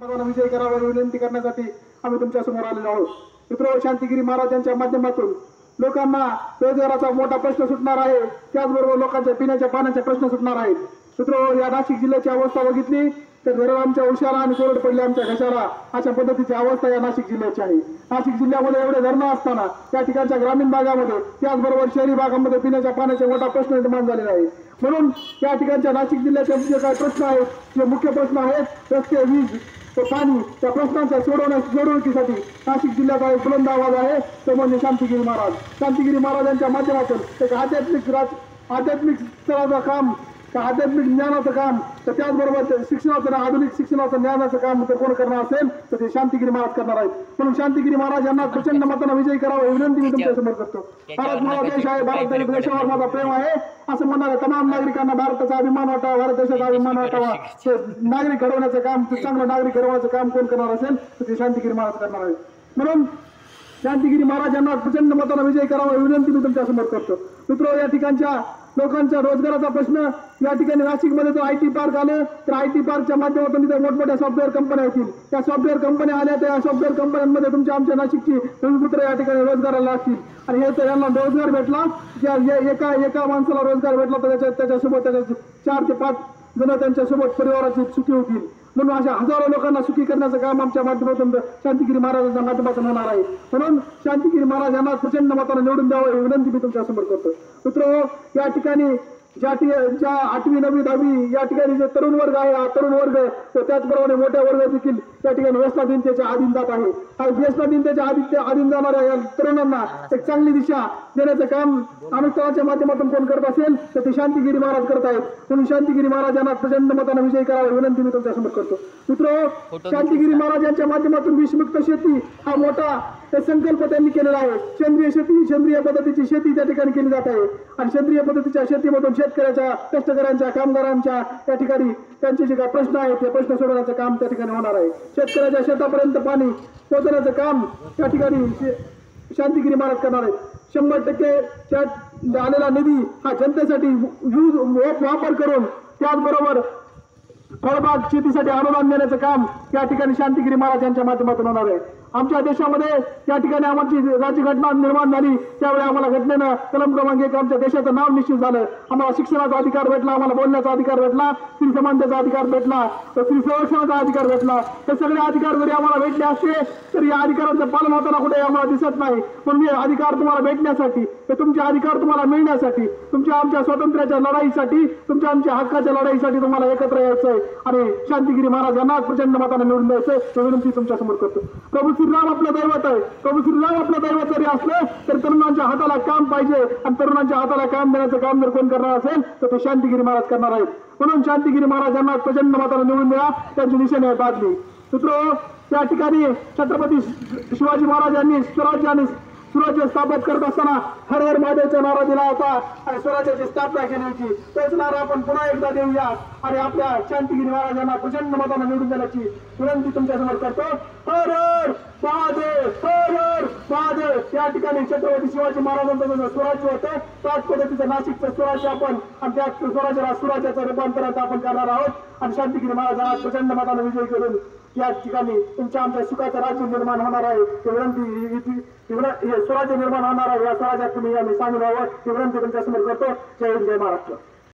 विजय करावा विनंती करण्यासाठी आम्ही तुमच्या समोर आलेलो आहोत. मित्र, शांतिगिरी महाराजांच्या माध्यमातून लोकांना रोजगाराचा मोठा प्रश्न सुटणार आहे, त्याचबरोबर लोकांच्या पिण्याच्या पाण्याचा प्रश्न सुटणार आहे. मित्र, या नाशिक जिल्ह्याची अवस्था बघितली तर घर आमच्या उशाला आणि कोरड पडले आमच्या घशाला, अशा पद्धतीची अवस्था या नाशिक जिल्ह्याची आहे. नाशिक जिल्ह्यामध्ये एवढे धरणं असताना त्या ठिकाणच्या ग्रामीण भागामध्ये त्याचबरोबर शहरी भागामध्ये पिण्याच्या पाण्याचा मोठा प्रश्न निर्माण झालेला आहे. म्हणून या ठिकाणच्या नाशिक जिल्ह्याचे जे काही प्रश्न आहेत, जे मुख्य प्रश्न आहेत, रस्ते, वीज, पाणी, त्या प्रश्नांच्या सोडवणुकीसाठी नाशिक जिल्ह्याचा एक बुलंद आवाज आहे, तो म्हणजे शांतिगिरी महाराज. शांतिगिरी महाराजांच्या माध्यमातून एक आध्यात्मिक स्तराचं काम, आध्यात्मिक ज्ञानाचं काम, तर त्याचबरोबर शिक्षणाचं, आधुनिक शिक्षणाचं ज्ञानाचं काम तर कोण करणार असेल तर ते शांतिगिरी महाराज करणार आहेत. म्हणून शांतिगिरी महाराज यांना प्रचंड मतांना विजयी करावा ही विनंती मी तुमच्या समोर करतो. भारत माझा देश आहे, भारत देशावर माझा प्रेम आहे असं म्हणणाऱ्या तमाम नागरिकांना भारताचा अभिमान वाटावा, भारत देशाचा अभिमान वाटावा, नागरिक घडवण्याचं काम, चांगलं नागरिक घडवण्याचं काम कोण करणार असेल तर ते शांतिगिरी महाराज करणार आहेत. म्हणून शांतिगिरी महाराज यांना प्रचंड मतांना विजयी करावा ही विनंती मी तुमच्या समोर करतो. मित्र, या ठिकाणच्या लोकांचा रोजगाराचा प्रश्न, या ठिकाणी नाशिकमध्ये जर IT पार्क आलं तर IT पार्कच्या माध्यमातून तिथे मोठमोठ्या सॉफ्टवेअर कंपन्या येतील. त्या सॉफ्टवेअर कंपन्या आल्या तर या सॉफ्टवेअर कंपन्यांमध्ये तुमच्या आमच्या नाशिकची पुत्र या ठिकाणी रोजगाराला लागतील. आणि हे तर यांना रोजगार भेटला, एका माणसाला रोजगार भेटला तर त्याच्यासोबत 4 ते 5 जण त्यांच्यासोबत परिवाराची सुखी होतील. म्हणून अशा हजारो लोकांना सुखी करण्याचं काम आमच्या माध्यमातून शांतिगिरी महाराजांच्या माध्यमातून होणार आहे. म्हणून शांतिगिरी महाराज यांना प्रचंड मताने निवडून द्यावं ही विनंती मी तुमच्या समोर करतो. मित्र, या ठिकाणी ज्या 8वी 9वी 10वी या ठिकाणी जे तरुण वर्ग आहे, हा तरुण वर्ग त्याचप्रमाणे मोठ्या वर्ग देखील या ठिकाणी व्यसनाधीनतेच्या अधीन जात आहे. आणि व्यसनाधीनतेच्या अधीन जाणाऱ्या या तरुणांना एक चांगली दिशा देण्याचं काम अनुष्ठानाच्या माध्यमातून कोण करत असेल तर ते शांतिगिरी महाराज करत आहेत. म्हणून शांतिगिरी महाराज यांना प्रचंड मताने विजयी करावा विनंती मी तुमच्या समोर करतो. मित्र, शांतिगिरी महाराजांच्या माध्यमातून विषमुक्त शेती हा मोठा संकल्प त्यांनी केलेला आहे. सेंद्रिय पद्धतीची शेती त्या ठिकाणी केली जात आहे. आणि सेंद्रिय पद्धतीच्या शेतीमधून शेतकऱ्याच्या, कष्टकऱ्यांच्या, कामगारांच्या त्या ठिकाणी त्यांचे जे काही प्रश्न आहेत ते प्रश्न सोडवण्याचं काम त्या ठिकाणी होणार आहे. शेतकऱ्याच्या शेतापर्यंत पाणी पोहोचवण्याचं काम त्या ठिकाणी शांतिगिरी महाराज करणार आहेत. 100% त्यात आलेला निधी हा जनतेसाठी वापर करून त्याचबरोबर फळबाग शेतीसाठी अनुदान देण्याचं काम या ठिकाणी शांतिगिरी महाराज यांच्या माध्यमातून होणार आहे. आमच्या देशामध्ये त्या ठिकाणी आमची राज्यघटना निर्माण झाली त्यावेळी आम्हाला घटनेनं कलम क्रमांक 1 आमच्या देशाचं नाव निश्चित झालं. आम्हाला शिक्षणाचा अधिकार भेटला, आम्हाला बोलण्याचा अधिकार भेटला, स्त्री समानतेचा अधिकार भेटला, स्त्री संरक्षणाचा अधिकार भेटला. हे सगळे अधिकार जरी आम्हाला भेटले असते तरी या अधिकारांचं पालन होताना कुठे आम्हाला दिसत नाही. म्हणून हे अधिकार तुम्हाला भेटण्यासाठी, हे तुमचे अधिकार तुम्हाला मिळण्यासाठी, तुमच्या आमच्या स्वातंत्र्याच्या लढाईसाठी, तुमच्या आमच्या हक्काच्या लढाईसाठी तुम्हाला एकत्र यायचं आहे आणि शांतिगिरी महाराज यांना प्रचंड मताने निवडून द्यायचं विनंती तुमच्या समोर करतो. प्रभू श्रीराम आपलं दैवत आहे. प्रभू श्रीराम आपलं दैवत जरी असलं तर तरुणांच्या हाताला काम पाहिजे आणि तरुणांच्या हाताला काम देण्याचं काम जर कोण करणार असेल तर ते शांतिगिरी महाराज करणार आहेत. म्हणून शांतिगिरी महाराज यांना प्रचंड मताने निवडून द्या, त्यांची निशाणी बाजली. मित्र, त्या ठिकाणी छत्रपती शिवाजी महाराजांनी स्वराज्य स्थापित करत असताना हर हर महादेवचा नारा दिला होता आणि स्वराज्याची स्थापना केली होती. तोच नारा आपण पुन्हा एकदा देऊया आणि आपल्या शांतिगिरी महाराजांना प्रचंड मताने निवडून देण्याची विनंती तुमच्या समोर करतो. हर हर महादेव, हर हर महादेव. त्या ठिकाणी छत्रपती शिवाजी महाराजांचं स्वराज्य होतं त्याच पद्धतीचं नाशिकचं स्वराज्य आपण आणि त्या स्वराज्याला स्वराज्याचं रूपांतर आपण करणार आहोत आणि शांतिगिरी महाराजांना प्रचंड मताने विजयी करून या ठिकाणी तुमच्या आमच्या सुखाचं राज्य निर्माण होणार आहे. स्वराज्य निर्माण होणार आहे. या स्वराज्यात तुम्ही आम्ही सामील व्हावं ही विनंती तुमच्या समोर करतो. जय हिंद, जय महाराष्ट्र.